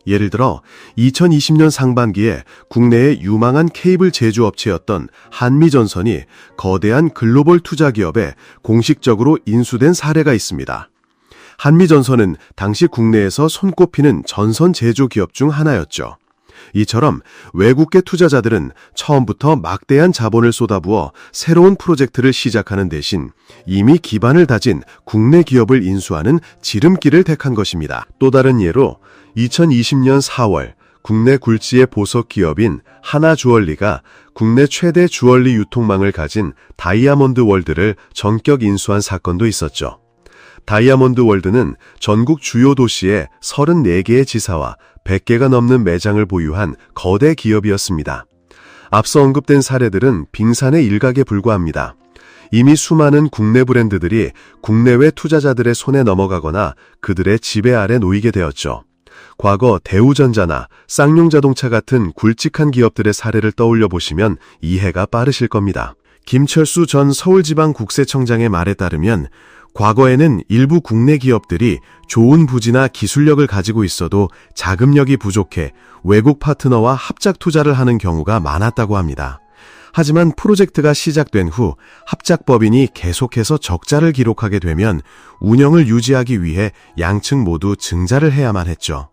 예를 들어 2020년 상반기에 국내의 유망한 케이블 제조업체였던 한미전선이 거대한 글로벌 투자기업에 공식적으로 인수된 사례가 있습니다. 한미전선은 당시 국내에서 손꼽히는 전선 제조 기업 중 하나였죠. 이처럼 외국계 투자자들은 처음부터 막대한 자본을 쏟아부어 새로운 프로젝트를 시작하는 대신 이미 기반을 다진 국내 기업을 인수하는 지름길을 택한 것입니다. 또 다른 예로 2020년 4월 국내 굴지의 보석 기업인 하나주얼리가 국내 최대 주얼리 유통망을 가진 다이아몬드 월드를 전격 인수한 사건도 있었죠. 다이아몬드 월드는 전국 주요 도시에 34개의 지사와 100개가 넘는 매장을 보유한 거대 기업이었습니다. 앞서 언급된 사례들은 빙산의 일각에 불과합니다. 이미 수많은 국내 브랜드들이 국내외 투자자들의 손에 넘어가거나 그들의 지배 아래 놓이게 되었죠. 과거 대우전자나 쌍용자동차 같은 굵직한 기업들의 사례를 떠올려 보시면 이해가 빠르실 겁니다. 김철수 전 서울지방국세청장의 말에 따르면 과거에는 일부 국내 기업들이 좋은 부지나 기술력을 가지고 있어도 자금력이 부족해 외국 파트너와 합작 투자를 하는 경우가 많았다고 합니다. 하지만 프로젝트가 시작된 후 합작법인이 계속해서 적자를 기록하게 되면 운영을 유지하기 위해 양측 모두 증자를 해야만 했죠.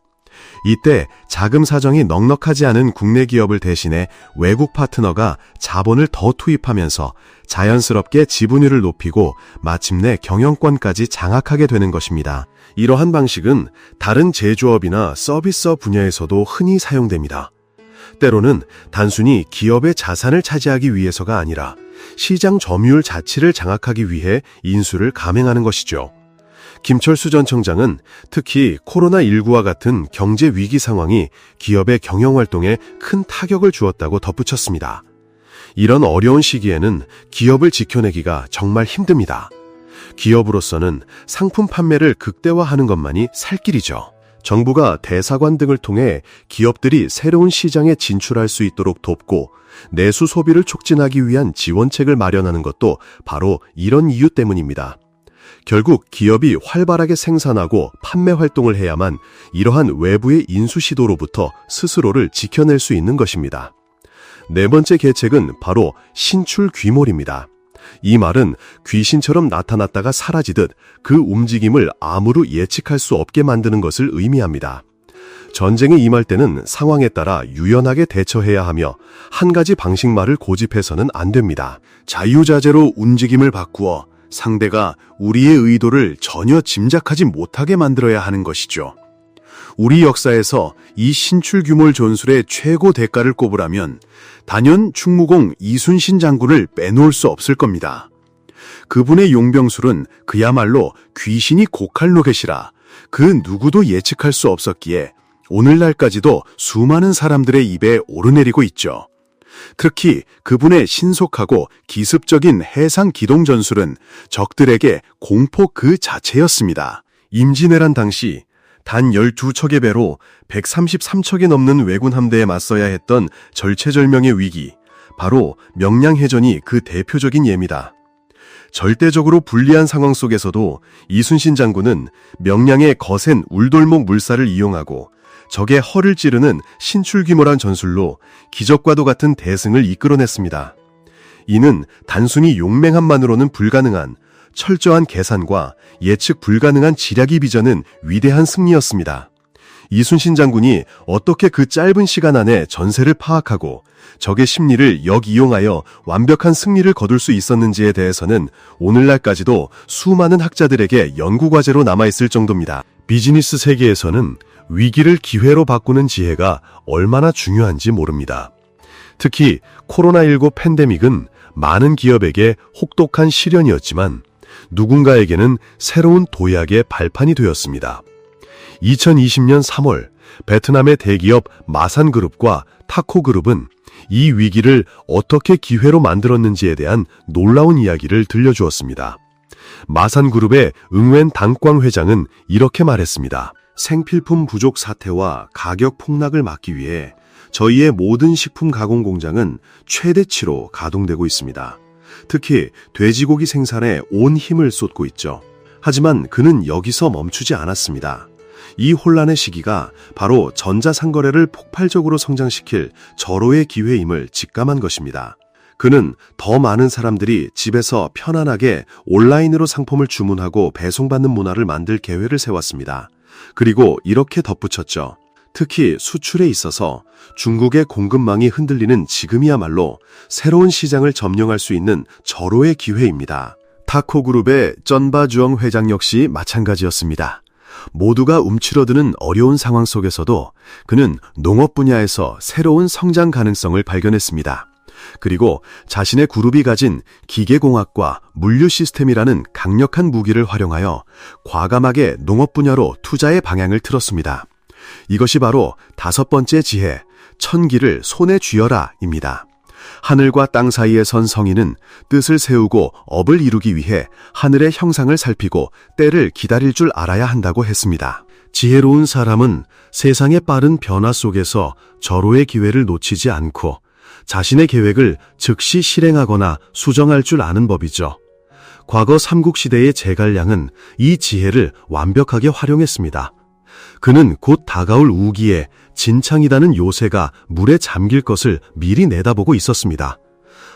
이때 자금 사정이 넉넉하지 않은 국내 기업을 대신해 외국 파트너가 자본을 더 투입하면서 자연스럽게 지분율을 높이고 마침내 경영권까지 장악하게 되는 것입니다. 이러한 방식은 다른 제조업이나 서비스업 분야에서도 흔히 사용됩니다. 때로는 단순히 기업의 자산을 차지하기 위해서가 아니라 시장 점유율 자체를 장악하기 위해 인수를 감행하는 것이죠. 김철수 전 청장은 특히 코로나19와 같은 경제 위기 상황이 기업의 경영활동에 큰 타격을 주었다고 덧붙였습니다. 이런 어려운 시기에는 기업을 지켜내기가 정말 힘듭니다. 기업으로서는 상품 판매를 극대화하는 것만이 살 길이죠. 정부가 대사관 등을 통해 기업들이 새로운 시장에 진출할 수 있도록 돕고 내수 소비를 촉진하기 위한 지원책을 마련하는 것도 바로 이런 이유 때문입니다. 결국 기업이 활발하게 생산하고 판매 활동을 해야만 이러한 외부의 인수 시도로부터 스스로를 지켜낼 수 있는 것입니다. 네 번째 계책은 바로 신출 귀몰입니다. 이 말은 귀신처럼 나타났다가 사라지듯 그 움직임을 암으로 예측할 수 없게 만드는 것을 의미합니다. 전쟁에 임할 때는 상황에 따라 유연하게 대처해야 하며 한 가지 방식만을 고집해서는 안 됩니다. 자유자재로 움직임을 바꾸어 상대가 우리의 의도를 전혀 짐작하지 못하게 만들어야 하는 것이죠. 우리 역사에서 이 신출 규몰 전술의 최고 대가를 꼽으라면 단연 충무공 이순신 장군을 빼놓을 수 없을 겁니다. 그분의 용병술은 그야말로 귀신이 고칼 노겟이라 그 누구도 예측할 수 없었기에 오늘날까지도 수많은 사람들의 입에 오르내리고 있죠. 특히 그분의 신속하고 기습적인 해상 기동 전술은 적들에게 공포 그 자체였습니다. 임진왜란 당시 단 12척의 배로 133척이 넘는 왜군 함대에 맞서야 했던 절체절명의 위기, 바로 명량해전이 그 대표적인 예입니다. 절대적으로 불리한 상황 속에서도 이순신 장군은 명량의 거센 울돌목 물살을 이용하고 적의 허를 찌르는 신출귀몰한 전술로 기적과도 같은 대승을 이끌어냈습니다. 이는 단순히 용맹함만으로는 불가능한 철저한 계산과 예측 불가능한 지략이 빚어낸 위대한 승리였습니다. 이순신 장군이 어떻게 그 짧은 시간 안에 전세를 파악하고 적의 심리를 역이용하여 완벽한 승리를 거둘 수 있었는지에 대해서는 오늘날까지도 수많은 학자들에게 연구과제로 남아있을 정도입니다. 비즈니스 세계에서는 위기를 기회로 바꾸는 지혜가 얼마나 중요한지 모릅니다. 특히 코로나19 팬데믹은 많은 기업에게 혹독한 시련이었지만 누군가에게는 새로운 도약의 발판이 되었습니다. 2020년 3월 베트남의 대기업 마산그룹과 타코그룹은 이 위기를 어떻게 기회로 만들었는지에 대한 놀라운 이야기를 들려주었습니다. 마산그룹의 응웬 당광 회장은 이렇게 말했습니다. 생필품 부족 사태와 가격 폭락을 막기 위해 저희의 모든 식품 가공 공장은 최대치로 가동되고 있습니다. 특히 돼지고기 생산에 온 힘을 쏟고 있죠. 하지만 그는 여기서 멈추지 않았습니다. 이 혼란의 시기가 바로 전자상거래를 폭발적으로 성장시킬 절호의 기회임을 직감한 것입니다. 그는 더 많은 사람들이 집에서 편안하게 온라인으로 상품을 주문하고 배송받는 문화를 만들 계획을 세웠습니다. 그리고 이렇게 덧붙였죠. 특히 수출에 있어서 중국의 공급망이 흔들리는 지금이야말로 새로운 시장을 점령할 수 있는 절호의 기회입니다. 타코그룹의 쩐바주엉 회장 역시 마찬가지였습니다. 모두가 움츠러드는 어려운 상황 속에서도 그는 농업 분야에서 새로운 성장 가능성을 발견했습니다. 그리고 자신의 그룹이 가진 기계공학과 물류 시스템이라는 강력한 무기를 활용하여 과감하게 농업 분야로 투자의 방향을 틀었습니다. 이것이 바로 5번째 지혜, 천기를 손에 쥐어라입니다. 하늘과 땅 사이에 선 성인은 뜻을 세우고 업을 이루기 위해 하늘의 형상을 살피고 때를 기다릴 줄 알아야 한다고 했습니다. 지혜로운 사람은 세상의 빠른 변화 속에서 절호의 기회를 놓치지 않고 자신의 계획을 즉시 실행하거나 수정할 줄 아는 법이죠. 과거 삼국시대의 제갈량은 이 지혜를 완벽하게 활용했습니다. 그는 곧 다가올 우기에 진창이라는 요새가 물에 잠길 것을 미리 내다보고 있었습니다.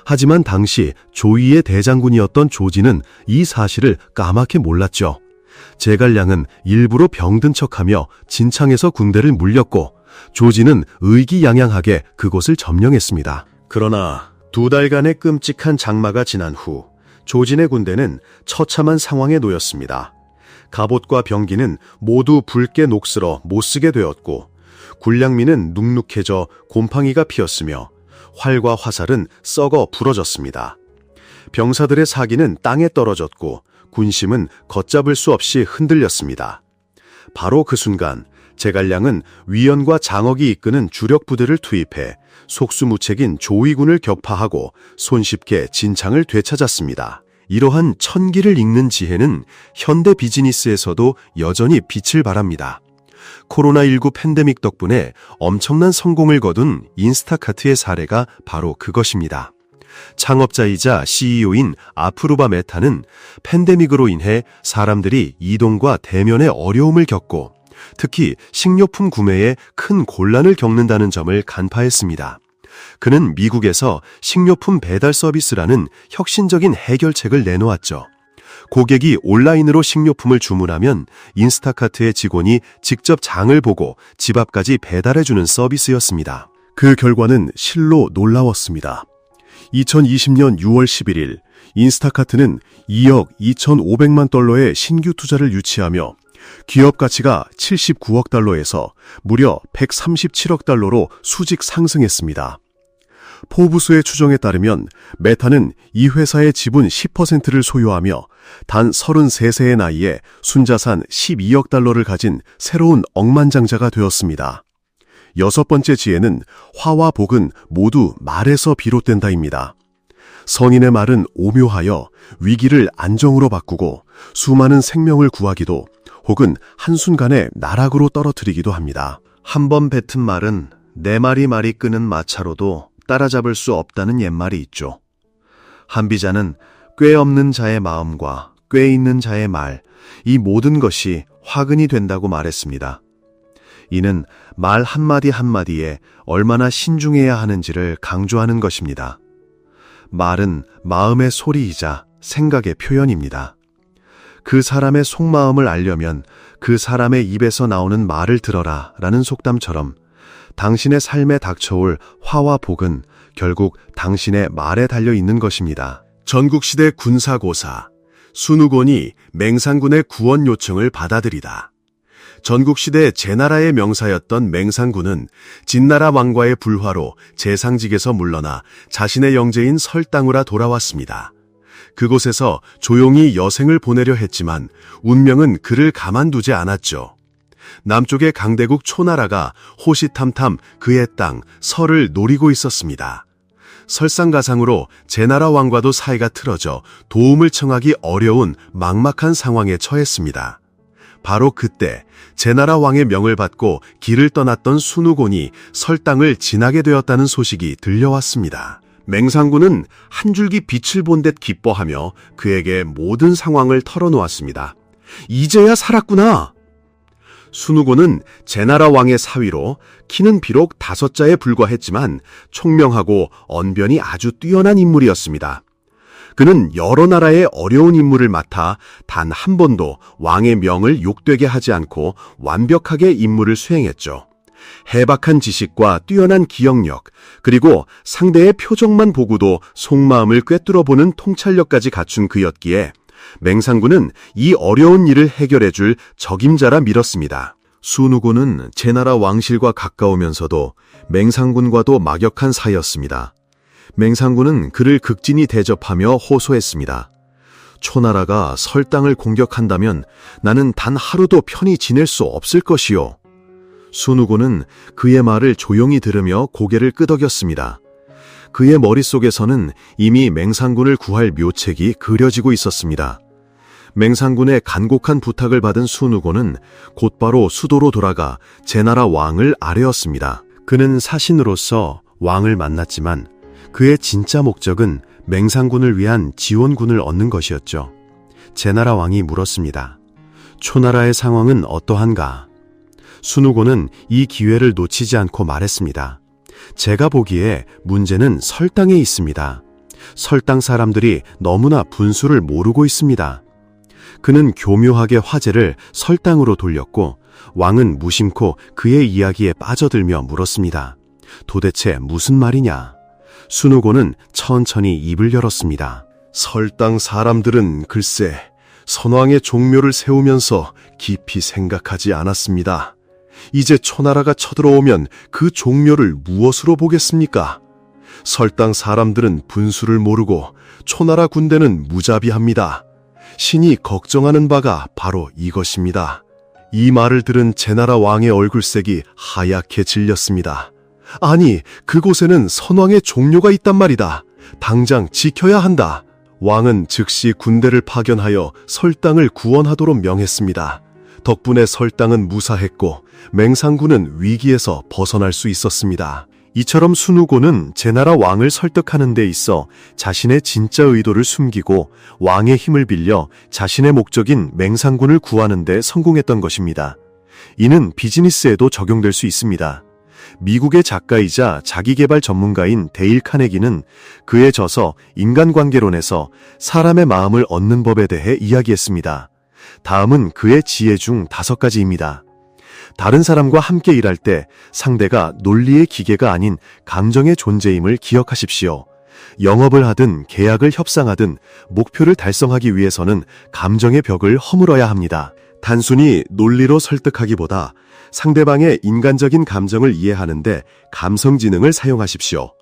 하지만 당시 조이의 대장군이었던 조지는 이 사실을 까맣게 몰랐죠. 제갈량은 일부러 병든 척하며 진창에서 군대를 물렸고 조지는 의기양양하게 그곳을 점령했습니다. 그러나 2달간의 끔찍한 장마가 지난 후 조진의 군대는 처참한 상황에 놓였습니다. 갑옷과 병기는 모두 붉게 녹슬어 못쓰게 되었고 군량미는 눅눅해져 곰팡이가 피었으며 활과 화살은 썩어 부러졌습니다. 병사들의 사기는 땅에 떨어졌고 군심은 걷잡을 수 없이 흔들렸습니다. 바로 그 순간 제갈량은 위연과 장억이 이끄는 주력 부대를 투입해 속수무책인 조위군을 격파하고 손쉽게 진창을 되찾았습니다. 이러한 천기를 읽는 지혜는 현대 비즈니스에서도 여전히 빛을 발합니다. 코로나19 팬데믹 덕분에 엄청난 성공을 거둔 인스타카트의 사례가 바로 그것입니다. 창업자이자 CEO인 아프루바 메타는 팬데믹으로 인해 사람들이 이동과 대면의 어려움을 겪고 특히 식료품 구매에 큰 곤란을 겪는다는 점을 간파했습니다. 그는 미국에서 식료품 배달 서비스라는 혁신적인 해결책을 내놓았죠. 고객이 온라인으로 식료품을 주문하면 인스타카트의 직원이 직접 장을 보고 집 앞까지 배달해주는 서비스였습니다. 그 결과는 실로 놀라웠습니다. 2020년 6월 11일 인스타카트는 2억 2,500만 달러의 신규 투자를 유치하며 기업 가치가 79억 달러에서 무려 137억 달러로 수직 상승했습니다. 포브스의 추정에 따르면 메타는 이 회사의 지분 10%를 소유하며 단 33세의 나이에 순자산 12억 달러를 가진 새로운 억만장자가 되었습니다. 6번째 지혜는 화와 복은 모두 말에서 비롯된다입니다. 성인의 말은 오묘하여 위기를 안정으로 바꾸고 수많은 생명을 구하기도 혹은 한순간에 나락으로 떨어뜨리기도 합니다. 한 번 뱉은 말은 네 마리 끄는 마차로도 따라잡을 수 없다는 옛말이 있죠. 한비자는 꾀 없는 자의 마음과 꾀 있는 자의 말, 이 모든 것이 화근이 된다고 말했습니다. 이는 말 한마디 한마디에 얼마나 신중해야 하는지를 강조하는 것입니다. 말은 마음의 소리이자 생각의 표현입니다. 그 사람의 속마음을 알려면 그 사람의 입에서 나오는 말을 들어라 라는 속담처럼 당신의 삶에 닥쳐올 화와 복은 결국 당신의 말에 달려 있는 것입니다. 전국시대 군사고사, 순우곤이 맹상군의 구원 요청을 받아들이다. 전국시대 제나라의 명사였던 맹상군은 진나라 왕과의 불화로 재상직에서 물러나 자신의 영제인 설당우라 돌아왔습니다. 그곳에서 조용히 여생을 보내려 했지만 운명은 그를 가만두지 않았죠. 남쪽의 강대국 초나라가 호시탐탐 그의 땅 설을 노리고 있었습니다. 설상가상으로 제나라 왕과도 사이가 틀어져 도움을 청하기 어려운 막막한 상황에 처했습니다. 바로 그때 제나라 왕의 명을 받고 길을 떠났던 순우곤이 설땅을 지나게 되었다는 소식이 들려왔습니다. 맹상군은 한 줄기 빛을 본 듯 기뻐하며 그에게 모든 상황을 털어놓았습니다. 이제야 살았구나. 순우곤은 제나라 왕의 사위로 키는 비록 5자에 불과했지만 총명하고 언변이 아주 뛰어난 인물이었습니다. 그는 여러 나라의 어려운 임무를 맡아 단 한 번도 왕의 명을 욕되게 하지 않고 완벽하게 임무를 수행했죠. 해박한 지식과 뛰어난 기억력, 그리고 상대의 표정만 보고도 속마음을 꿰뚫어보는 통찰력까지 갖춘 그였기에 맹상군은 이 어려운 일을 해결해줄 적임자라 밀었습니다. 순우곤은 제나라 왕실과 가까우면서도 맹상군과도 막역한 사이였습니다. 맹상군은 그를 극진히 대접하며 호소했습니다. 초나라가 설땅을 공격한다면 나는 단 하루도 편히 지낼 수 없을 것이요. 순우곤은 그의 말을 조용히 들으며 고개를 끄덕였습니다. 그의 머릿속에서는 이미 맹상군을 구할 묘책이 그려지고 있었습니다. 맹상군의 간곡한 부탁을 받은 순우곤은 곧바로 수도로 돌아가 제나라 왕을 아뢰었습니다. 그는 사신으로서 왕을 만났지만 그의 진짜 목적은 맹상군을 위한 지원군을 얻는 것이었죠. 제나라 왕이 물었습니다. 초나라의 상황은 어떠한가? 순우곤은 이 기회를 놓치지 않고 말했습니다. 제가 보기에 문제는 설땅에 있습니다. 설땅 사람들이 너무나 분수를 모르고 있습니다. 그는 교묘하게 화제를 설땅으로 돌렸고 왕은 무심코 그의 이야기에 빠져들며 물었습니다. 도대체 무슨 말이냐? 순우곤은 천천히 입을 열었습니다. 설땅 사람들은 글쎄 선왕의 종묘를 세우면서 깊이 생각하지 않았습니다. 이제 초나라가 쳐들어오면 그 종묘를 무엇으로 보겠습니까? 설땅 사람들은 분수를 모르고 초나라 군대는 무자비합니다. 신이 걱정하는 바가 바로 이것입니다. 이 말을 들은 제나라 왕의 얼굴색이 하얗게 질렸습니다. 아니, 그곳에는 선왕의 종묘가 있단 말이다. 당장 지켜야 한다. 왕은 즉시 군대를 파견하여 설땅을 구원하도록 명했습니다. 덕분에 설땅은 무사했고 맹상군은 위기에서 벗어날 수 있었습니다. 이처럼 순우곤은 제나라 왕을 설득하는 데 있어 자신의 진짜 의도를 숨기고 왕의 힘을 빌려 자신의 목적인 맹상군을 구하는 데 성공했던 것입니다. 이는 비즈니스에도 적용될 수 있습니다. 미국의 작가이자 자기개발 전문가인 데일 카네기는 그의 저서 인간관계론에서 사람의 마음을 얻는 법에 대해 이야기했습니다. 다음은 그의 지혜 중 5가지입니다. 다른 사람과 함께 일할 때 상대가 논리의 기계가 아닌 감정의 존재임을 기억하십시오. 영업을 하든 계약을 협상하든 목표를 달성하기 위해서는 감정의 벽을 허물어야 합니다. 단순히 논리로 설득하기보다 상대방의 인간적인 감정을 이해하는데 감성지능을 사용하십시오.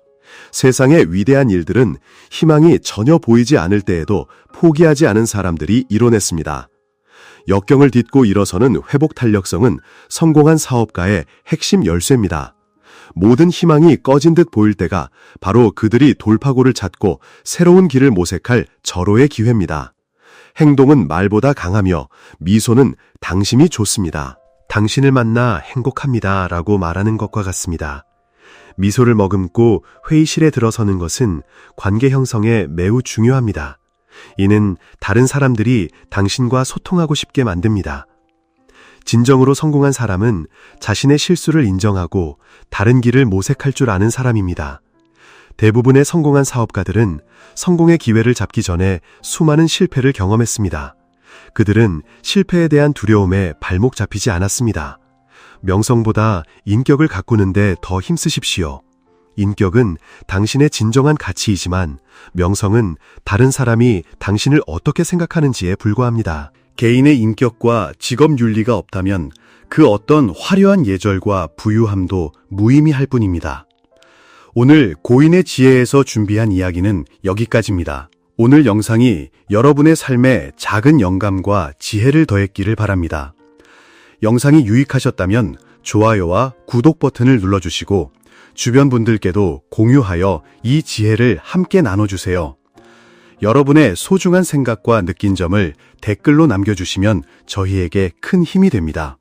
세상의 위대한 일들은 희망이 전혀 보이지 않을 때에도 포기하지 않은 사람들이 이뤄냈습니다. 역경을 딛고 일어서는 회복 탄력성은 성공한 사업가의 핵심 열쇠입니다. 모든 희망이 꺼진 듯 보일 때가 바로 그들이 돌파구를 찾고 새로운 길을 모색할 절호의 기회입니다. 행동은 말보다 강하며 미소는 당신이 좋습니다. 당신을 만나 행복합니다 라고 말하는 것과 같습니다. 미소를 머금고 회의실에 들어서는 것은 관계 형성에 매우 중요합니다. 이는 다른 사람들이 당신과 소통하고 싶게 만듭니다. 진정으로 성공한 사람은 자신의 실수를 인정하고 다른 길을 모색할 줄 아는 사람입니다. 대부분의 성공한 사업가들은 성공의 기회를 잡기 전에 수많은 실패를 경험했습니다. 그들은 실패에 대한 두려움에 발목 잡히지 않았습니다. 명성보다 인격을 가꾸는데 더 힘쓰십시오. 인격은 당신의 진정한 가치이지만 명성은 다른 사람이 당신을 어떻게 생각하는지에 불과합니다. 개인의 인격과 직업 윤리가 없다면 그 어떤 화려한 예절과 부유함도 무의미할 뿐입니다. 오늘 고인의 지혜에서 준비한 이야기는 여기까지입니다. 오늘 영상이 여러분의 삶에 작은 영감과 지혜를 더했기를 바랍니다. 영상이 유익하셨다면 좋아요와 구독 버튼을 눌러주시고 주변 분들께도 공유하여 이 지혜를 함께 나눠주세요. 여러분의 소중한 생각과 느낀 점을 댓글로 남겨주시면 저희에게 큰 힘이 됩니다.